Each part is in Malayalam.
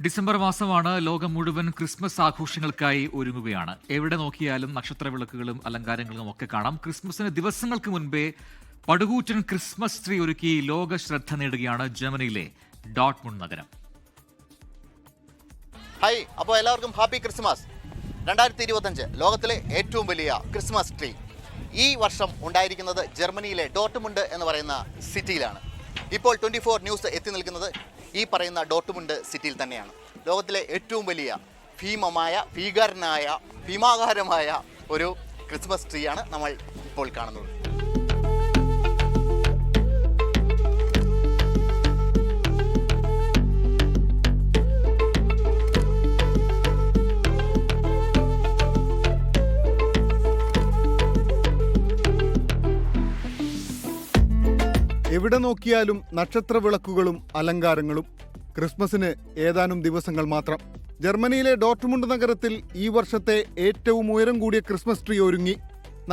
ഡിസംബർ മാസമാണ് ലോകം മുഴുവൻ ക്രിസ്മസ് ആഘോഷങ്ങൾക്കായി ഒരുങ്ങുകയാണ്. എവിടെ നോക്കിയാലും നക്ഷത്ര വിളക്കുകളും അലങ്കാരങ്ങളും ഒക്കെ കാണാം. ക്രിസ്മസിന് ദിവസങ്ങൾക്ക് മുൻപേ പടുകൂറ്റൻ ക്രിസ്മസ് ട്രീ ഒരുക്കി ലോക ശ്രദ്ധ നേടുകയാണ് ജർമ്മനിയിലെ ഡോട്ട്മുണ്ട് നഗരം. ഹായ്, അപ്പോൾ എല്ലാവർക്കും ഹാപ്പി ക്രിസ്മസ്. 2025 ലോകത്തിലെ ഏറ്റവും വലിയ ക്രിസ്മസ് ട്രീ ഈ വർഷം ഉണ്ടായിരിക്കുന്നത് ജർമ്മനിയിലെ ഡോട്ട്മുണ്ട് എന്ന് പറയുന്ന സിറ്റിയിലാണ്. ഇപ്പോൾ 24 ന്യൂസ് എത്തി നിൽക്കുന്നത് ഈ പറയുന്ന ഡോട്ട്മുണ്ട് സിറ്റിയിൽ തന്നെയാണ്. ലോകത്തിലെ ഏറ്റവും വലിയ ഭീമാകാരമായ ഒരു ക്രിസ്മസ് ട്രീ ആണ് നമ്മൾ ഇപ്പോൾ കാണുന്നത്. എവിടെ നോക്കിയാലും നക്ഷത്ര വിളക്കുകളും അലങ്കാരങ്ങളും. ക്രിസ്മസിന് ഏതാനും ദിവസങ്ങൾ മാത്രം. ജർമ്മനിയിലെ ഡോട്ട്മുണ്ട് നഗരത്തിൽ ഈ വർഷത്തെ ഏറ്റവും ഉയരം കൂടിയ ക്രിസ്മസ് ട്രീ ഒരുങ്ങി.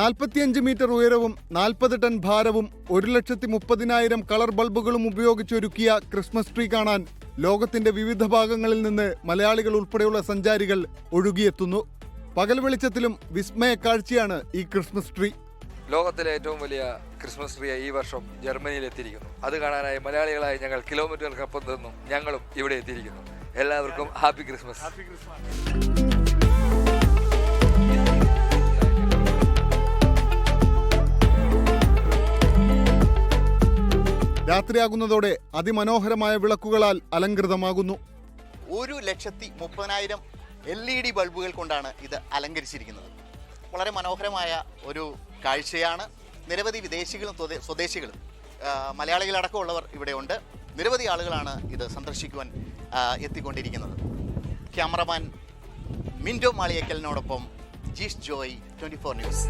45 മീറ്റർ ഉയരവും 40 ടൺ ഭാരവും 1,30,000 കളർ ബൾബുകളും ഉപയോഗിച്ചൊരുക്കിയ ക്രിസ്മസ് ട്രീ കാണാൻ ലോകത്തിന്റെ വിവിധ ഭാഗങ്ങളിൽ നിന്ന് മലയാളികൾ ഉൾപ്പെടെയുള്ള സഞ്ചാരികൾ ഒഴുകിയെത്തുന്നു. പകൽ വെളിച്ചത്തിലും വിസ്മയ കാഴ്ചയാണ് ഈ ക്രിസ്മസ് ട്രീ. ലോകത്തിലെ ഏറ്റവും വലിയ ക്രിസ്മസ് ട്രീ ഈ വർഷം ജർമ്മനിയിൽ എത്തിയിരിക്കുന്നു. അത് കാണാനായി മലയാളികളായി ഞങ്ങൾ കിലോമീറ്ററുകൾക്കപ്പം നിന്നും ഞങ്ങളും ഇവിടെ എത്തിയിരിക്കുന്നു. എല്ലാവർക്കും ഹാപ്പി ക്രിസ്മസ്. രാത്രിയാകുന്നതോടെ അതിമനോഹരമായ വിളക്കുകളാൽ അലങ്കൃതമാകുന്നു. 1,30,000 LED ബൾബുകൾ കൊണ്ടാണ് ഇത് അലങ്കരിച്ചിരിക്കുന്നത്. വളരെ മനോഹരമായ ഒരു കാഴ്ചയാണ്. നിരവധി വിദേശികളും സ്വദേശികളും മലയാളികളടക്കമുള്ളവർ ഇവിടെയുണ്ട്. നിരവധി ആളുകളാണ് ഇത് സന്ദർശിക്കുവാൻ എത്തിക്കൊണ്ടിരിക്കുന്നത്. ക്യാമറമാൻ മിൻഡോ മാളിയക്കലിനോടൊപ്പം ജീസ് ജോയ്, 24 ന്യൂസ്.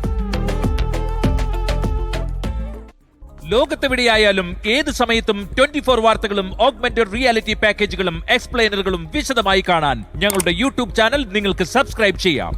ലോകത്തെവിടെയായാലും ഏത് സമയത്തും 24 വാർത്തകളും ഓഗ്മെന്റഡ് റിയാലിറ്റി പാക്കേജുകളും എക്സ്പ്ലെയിനറുകളും വിശദമായി കാണാൻ ഞങ്ങളുടെ യൂട്യൂബ് ചാനൽ നിങ്ങൾക്ക് സബ്സ്ക്രൈബ് ചെയ്യാം.